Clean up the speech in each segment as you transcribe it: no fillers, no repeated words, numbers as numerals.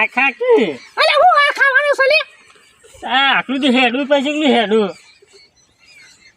ખા કે અલે હું આ ખાવાનું છે લે આટલું તો હેડું પછી કેટલું હેડું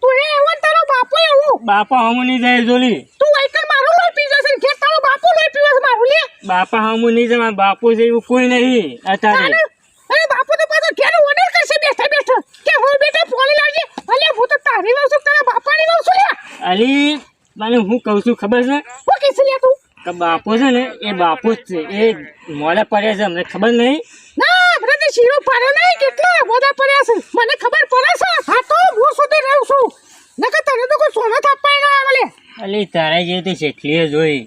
તું એ એવો તારો બાપો એવું બાપા હમું નહીં જાય જોલી તું આઈકર મારું લોહી પીજો છે કે તારો બાપો લોહી પીવે છે મારું લે બાપા હમું નહીં જાય બાપુ જેવું કોઈ નહીં અત્યારે અરે બાપુ તો પાછો ઘેર ઓર્ડર કરશે બેઠા બેઠા કે હું બેટા પોલી લાવજે અલે હું તો તારી વાવ છું તારા બાપાની વાવ છું લે અલી મને હું કહું છું ખબર છે હું કીસ લે તું કે બાપો છે ને એ બાપુ જ છે એ મોડા પડે છે અમને ખબર નહીં ના મને શીરો પાડ્યો નહીં કેટલા મોડા પડ્યા છે મને ખબર પડે છે હા તો હું સુધી રહું છું નકર તને તો કોઈ સોના થાપાય ના આવે લે અલી તારા જેવી તો શેઠલીએ જોઈ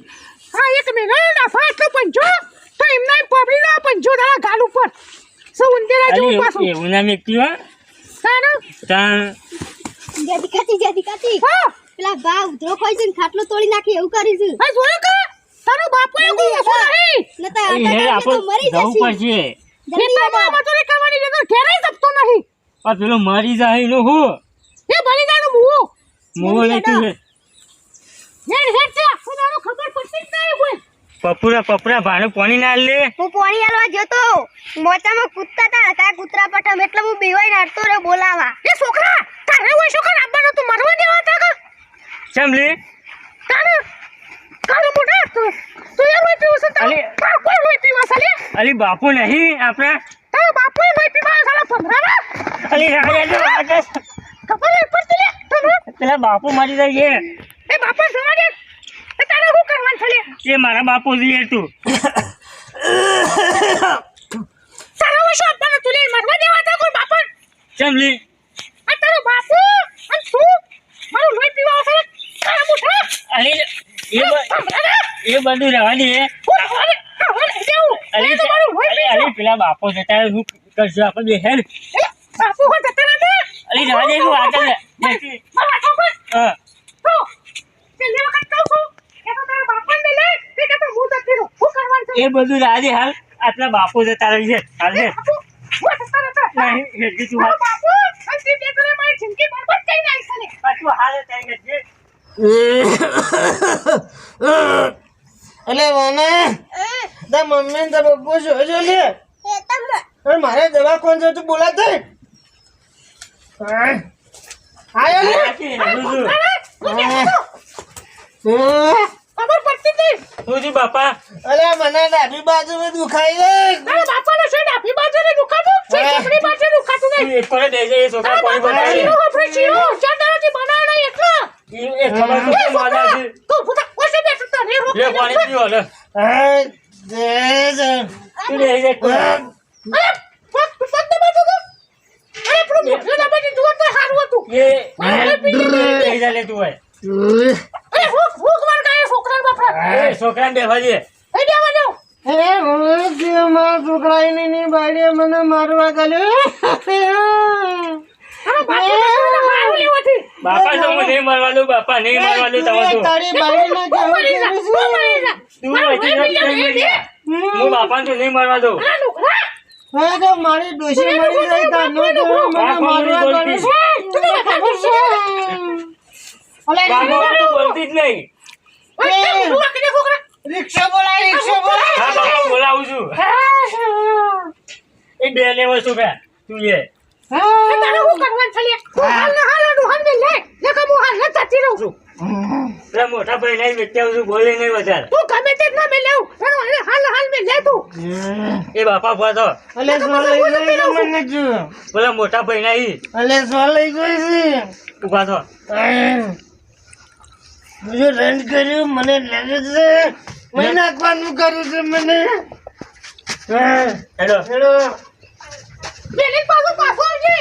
હા એક મહિના નાફા એટલો પંચો તો એમના પબડી ના પંચો તારા ગાલ ઉપર સો ઉંદેરા જેવું પાછું એવું ના મેકતી હો તાણ જદી કાતી હા પેલા બા ઉધરો ખોઈ છે ને ખાટલો તોડી નાખી એવું કરી છે આ જોયો કે તારો બાપો એ કોઈ વસ્તુ નહીં નતા હેડ અટક તો મરી જવું જશે પડશે ખેતરમાં મજૂરી કરવાની જગ્યા ઘેરે જપતો નહીં પણ પેલો મરી જાય એનો હું એ બળી જાય મુઓ મોં લેતું છે હેડ છે આખું ખબર પડતી જ નહીં કોઈ પપુરા ભાણું પાણી ના લે હું પાણી આલવા જતો મોચામાં કૂદતા હતા કા કૂતરા પઠમ એટલે હું બીવાઈ નાડતો રે બોલાવા એ છોકરા તારે કોઈ છોકરા આપવાનો તું મરવા દેવા તા કે ચમ લે તારે કાળો મોટા તું એ લોહી પીવો છે તારે કોઈ લોહી પીવા છે લે અલી બાપુ નહીં આપણે તારા બાપુ લોહી પીવા સાલા પંદરા અલી રાજા ખબર નહીં પડતી લે તને પેલા બાપુ મરી જાય એ બાપા જવા દે એ તારે શું કરવાનું છે લે એ મારા બાપુ જોઈએ તું તારા વિશે આપવાનો તું લે મરવા દેવા તા કોઈ બાપા ચમ લે આ તારો બાપુ અને તું મારું લોહી પીવા છે તારા મોટા અલી એ બધું રહેવા દે અલી પેલા બાપુ જતા હું કરશું આપણે બે હેડ બાપુ હો જતા નથી અલી રહેવા દે હું આગળ મારા છોકરા હા તો પેલી વખત કહું છું કે તો તારા બાપાને લે તે કે તો હું જતી રહું શું કરવાનું છે એ બધું રહેવા દે હાલ આપણા બાપુ જતા રહી છે હાલ દે બાપુ હું જતા નતા નહીં હેડી તું હાલ બાપુ અંતિ બે કરે મારી જિંદગી બરબાદ કરી નાખી છે પાછું હાલ તારી ગજે અલે વાના તા મમ્મી ને તા બબ્બુ જોજો લે એ તમને અરે મારે દવા કોણ છે તું બોલાતે આયો લે ખબર પડતી નહીં તું જી બાપા અલે મને ડાબી બાજુમાં દુખાય છે તારા બાપાનો છે ડાબી બાજુને દુખાતું છે જમણી બાજુ દુખાતું નહીં એક પર દેજે એ છોકરા પાણી બનાવી શીરો વાપરે શીરો ચાંદારાથી બનાવે નહીં એટલા એ ખબર શું માલા છે તું ફૂટા ઓછે બેઠો તારે લે પાણી પીવો લે હા દે દે તું લે જે અરે ફક્ત બાજુ તો અરે પેલું મોઢું લાંબાથી જુઓ તો સારું હતું એ લઈ જા લે તું હોય અરે ભૂખ વાર કાય છોકરા બાપરા એ છોકરાને બેહવા દે એ દેવા દો હે હું કે મારા છોકરાની ની બાડીએ મને મારવા ગયો અરે બાપુ મારું લેવાથી બાપા તો મને નહીં મારવા દઉં બાપા નહીં મારવા દઉં તમે તો તારી બાડીને તું મરી જા તું વચ્ચે હું બાપાને તો નહીં મારવા દઉં આ નુકરા હા તો મારી ડોશી મરી જાય તા નો તો મને મારવા ગયો તું તો ખબર છે અલે બાપા તો બોલતી જ નહીં રિક્ષા બોલાય હા બાપા બોલાવું છું એ બે લેવો છું બે તું એ પેલા મોટા ભાઈ નહીં વેચ્યા છું બોલે નહીં વધારે એ બાપા ભરો અલે સો લઈ ગઈ મને જો પેલા મોટા ભાઈ નહીં અલે સો લઈ ગઈ છે ઉભા થો બીજો રન કર્યું મને લાગે છે મેં નાખવાનું કર્યું છે મને હેલો હેલો પાછો આવજે